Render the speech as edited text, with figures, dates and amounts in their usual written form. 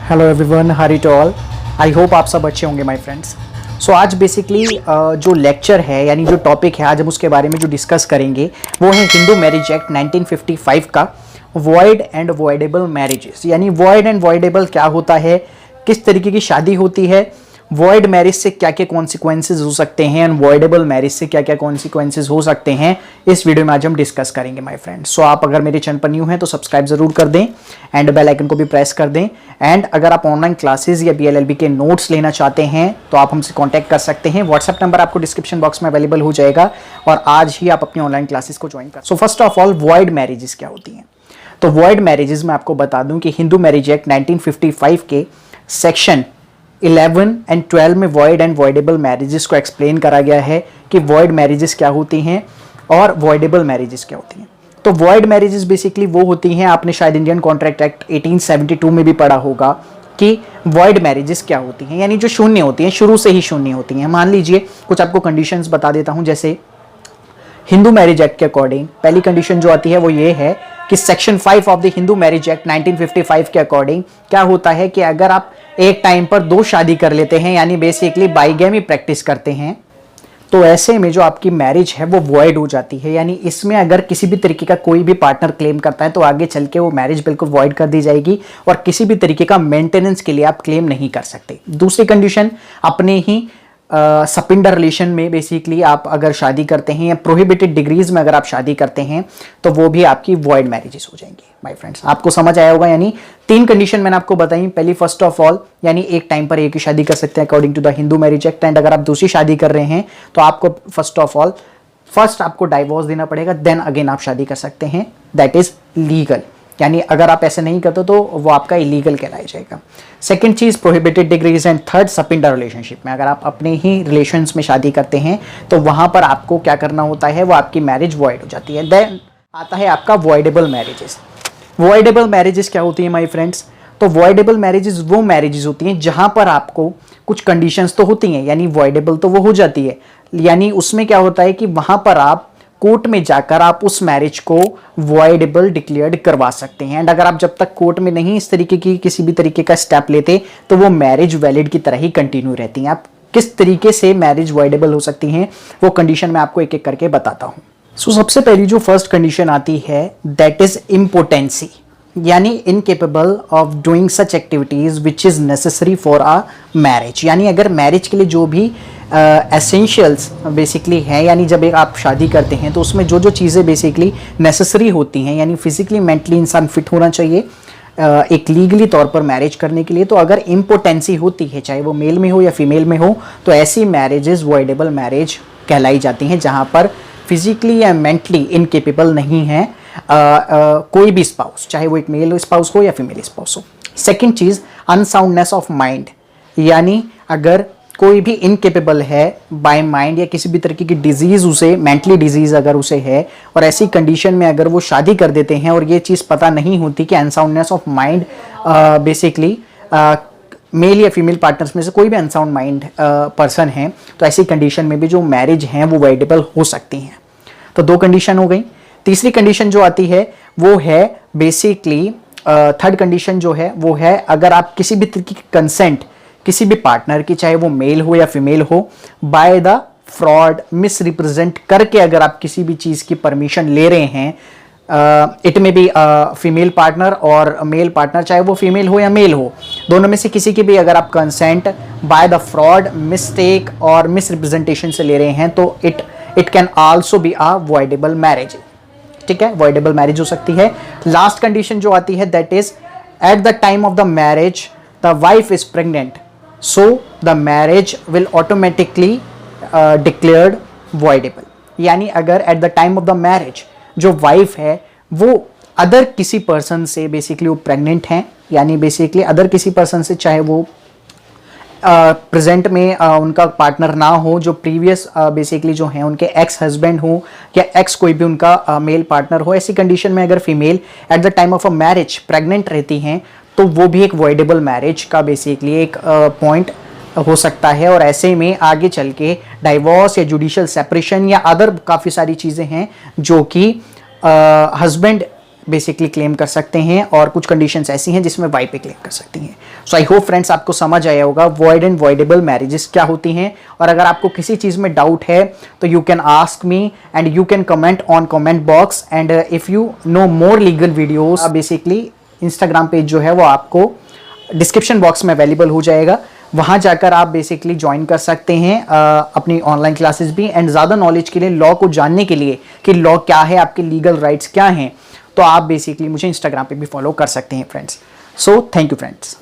Hello everyone, हारी to all. I hope आप सब अच्छे होंगे माय फ्रेंड्स। सो आज बेसिकली जो लेक्चर है यानी जो टॉपिक है आज हम उसके बारे में जो डिस्कस करेंगे वो है हिंदू मैरिज एक्ट 1955 का वॉइड एंड वॉइडेबल मैरिजेस। यानी वॉइड एंड वॉइडेबल क्या होता है, किस तरीके की शादी होती है, वॉइड मैरिज से क्या क्या कॉन्सिक्वेंसेज हो सकते हैं एंड वॉइडेबल मैरिज से क्या क्या कॉन्सिक्वेंसेज हो सकते हैं, इस वीडियो में आज हम डिस्कस करेंगे माय फ्रेंड्स। सो आप अगर मेरे चैनल पर न्यू हैं तो सब्सक्राइब जरूर कर दें एंड बेल आइकन को भी प्रेस कर दें। एंड अगर आप ऑनलाइन क्लासेस या BLLB के नोट्स लेना चाहते हैं तो आप हमसे कॉन्टैक्ट कर सकते हैं। व्हाट्सएप नंबर आपको डिस्क्रिप्शन बॉक्स में अवेलेबल हो जाएगा और आज ही आप अपनी ऑनलाइन क्लासेस को ज्वाइन कर। So first of all void marriages क्या होती हैं। तो वॉइड मैरिजेस में आपको बता दूं कि हिंदू मैरिज एक्ट 1955 के सेक्शन 11 एंड 12 में वॉइड एंड वॉइडेबल मैरिजेस को एक्सप्लेन करा गया है कि वॉइड मैरिजेस क्या होती हैं और वॉइडेबल मैरिजेस क्या होती हैं। तो वॉइड मैरिजेस बेसिकली वो होती हैं, आपने शायद इंडियन कॉन्ट्रैक्ट एक्ट 1872 में भी पढ़ा होगा कि वॉइड मैरिजेस क्या होती हैं, यानी जो शून्य होती हैं, शुरू से ही शून्य होती हैं। मान लीजिए कुछ आपको कंडीशंस बता देता हूं। जैसे हिंदू मैरिज एक्ट के अकॉर्डिंग पहली कंडीशन जो आती है वो ये है कि section 5 of the Hindu marriage act 1955 के अकॉर्डिंग क्या होता है कि अगर आप एक टाइम पर दो शादी कर लेते हैं यानी बेसिकली बाइगेमी प्रैक्टिस करते हैं तो ऐसे में जो आपकी मैरिज है वो वॉइड हो जाती है। यानी इसमें अगर किसी भी तरीके का कोई भी पार्टनर क्लेम करता है तो आगे चल के वो मैरिज बिल्कुल वॉइड कर दी जाएगी और किसी भी तरीके का मेंटेनेंस के लिए आप क्लेम नहीं कर सकते। दूसरी कंडीशन, अपने ही सपिंडर रिलेशन में बेसिकली आप अगर शादी करते हैं या प्रोहिबिटेड डिग्रीज में अगर आप शादी करते हैं तो वो भी आपकी वॉइड मैरिजेस हो जाएंगी माय फ्रेंड्स। आपको समझ आया होगा। यानी तीन कंडीशन मैंने आपको बताई। पहली, फर्स्ट ऑफ ऑल, यानी एक टाइम पर एक ही शादी कर सकते हैं according to the Hindu marriage act. And अगर आप दूसरी शादी कर रहे हैं तो आपको फर्स्ट ऑफ ऑल आपको डाइवोर्स देना पड़ेगा, देन अगेन आप शादी कर सकते हैं, दैट इज लीगल। यानी अगर आप ऐसे नहीं करते तो वो आपका इलीगल कहलाया जाएगा। सेकंड चीज, prohibited degrees. And third, sapinda relationship में अगर आप अपने ही रिलेशंस में शादी करते हैं तो वहां पर आपको क्या करना होता है, वो आपकी मैरिज वॉइड हो जाती है। देन आता है आपका वॉइडेबल मैरिजेस। वॉइडेबल मैरिजेस क्या होती है माय फ्रेंड्स। तो वॉइडेबल मैरिजेस वो मैरिजेस होती हैं जहां पर आपको कुछ कंडीशंस तो होती हैं, यानी वॉइडेबल तो वो हो जाती है, यानी उसमें क्या होता है कि वहां पर आप कोर्ट में जाकर आप उस मैरिज को वॉइडेबल डिक्लेयर्ड करवा सकते हैं। एंड अगर आप जब तक कोर्ट में नहीं इस तरीके की किसी भी तरीके का स्टेप लेते तो वो मैरिज वैलिड की तरह ही कंटिन्यू रहती हैं। आप किस तरीके से मैरिज वॉइडेबल हो सकती हैं वो कंडीशन मैं आपको एक एक करके बताता हूं। सो सबसे पहली जो फर्स्ट कंडीशन आती है दैट इज इम्पोटेंसी, यानी incapable of doing such activities which is necessary for a marriage. यानी अगर मैरिज के लिए जो भी एसेंशियल्स बेसिकली हैं, यानी जब एक आप शादी करते हैं तो उसमें जो जो चीज़ें बेसिकली नेसेसरी होती हैं, यानी फिजिकली मेंटली इंसान फिट होना चाहिए एक लीगली तौर पर मैरिज करने के लिए। तो अगर इम्पोटेंसी होती है, चाहे वो मेल में हो या फीमेल में हो, तो ऐसी मैरिजेज वॉइडेबल मैरिज कहलाई जाती हैं जहां पर फिजिकली या मेंटली इनकेपेबल नहीं है कोई भी स्पाउस, चाहे वो एक मेल स्पाउस हो या फीमेल स्पाउस हो। सेकेंड चीज, अनसाउंडनेस ऑफ माइंड, यानी अगर कोई भी इनकेपेबल है बाय माइंड या किसी भी तरीके की डिजीज, उसे मेंटली डिजीज अगर उसे है और ऐसी कंडीशन में अगर वो शादी कर देते हैं और ये चीज़ पता नहीं होती कि unsoundness of mind basically mail या फीमेल पार्टनर्स में से कोई भी अनसाउंड माइंड पर्सन है, तो ऐसी कंडीशन में भी जो मैरिज हैं वो वॉइडेबल हो सकती हैं। तो दो कंडीशन हो गई। तीसरी कंडीशन जो आती है वो है बेसिकली थर्ड कंडीशन जो है वो है अगर आप किसी भी तरीके की कंसेंट किसी भी पार्टनर की, चाहे वो मेल हो या फीमेल हो, by the fraud miss represent करके अगर आप किसी भी चीज की परमिशन ले रहे हैं, इट में भी फीमेल पार्टनर और मेल पार्टनर, चाहे वो फीमेल हो या मेल हो, दोनों में से किसी की भी अगर आप consent by the fraud, mistake और मिस रिप्रेजेंटेशन से ले रहे हैं तो it can also be a voidable marriage. ठीक है, वॉइडेबल मैरिज हो सकती है। लास्ट कंडीशन जो आती है that is at the time of the marriage the wife is pregnant, so the marriage will automatically declared voidable। यानी अगर at the time of the marriage जो वाइफ है वो अदर किसी पर्सन से बेसिकली वो प्रेग्नेंट हैं, यानी बेसिकली अदर किसी पर्सन से, चाहे वो प्रेजेंट में उनका पार्टनर ना हो, जो प्रीवियस बेसिकली जो है उनके एक्स हस्बैंड हो या एक्स कोई भी उनका मेल पार्टनर हो, ऐसी कंडीशन में अगर female at the time of a marriage pregnant रहती हैं तो वो भी एक वॉइडेबल मैरिज का बेसिकली एक पॉइंट हो सकता है। और ऐसे में आगे चल के डाइवोर्स या जुडिशियल सेपरेशन या अदर काफ़ी सारी चीज़ें हैं जो कि हस्बैंड बेसिकली क्लेम कर सकते हैं और कुछ कंडीशंस ऐसी हैं जिसमें वाई पे क्लेम कर सकती हैं। सो आई होप फ्रेंड्स आपको समझ आया होगा वॉइड एंड वॉइडेबल मैरिजेस क्या होती हैं, और अगर आपको किसी चीज़ में डाउट है तो you can ask me and you can comment on comment box. And if you know more legal videos, basically Instagram page जो है वो आपको डिस्क्रिप्शन बॉक्स में अवेलेबल हो जाएगा, वहाँ जाकर आप बेसिकली ज्वाइन कर सकते हैं अपनी ऑनलाइन क्लासेस भी। एंड ज़्यादा नॉलेज के लिए, लॉ को जानने के लिए कि लॉ क्या है, आपके लीगल राइट्स क्या हैं, तो आप बेसिकली मुझे इंस्टाग्राम पे भी फॉलो कर सकते हैं friends. So thank you friends.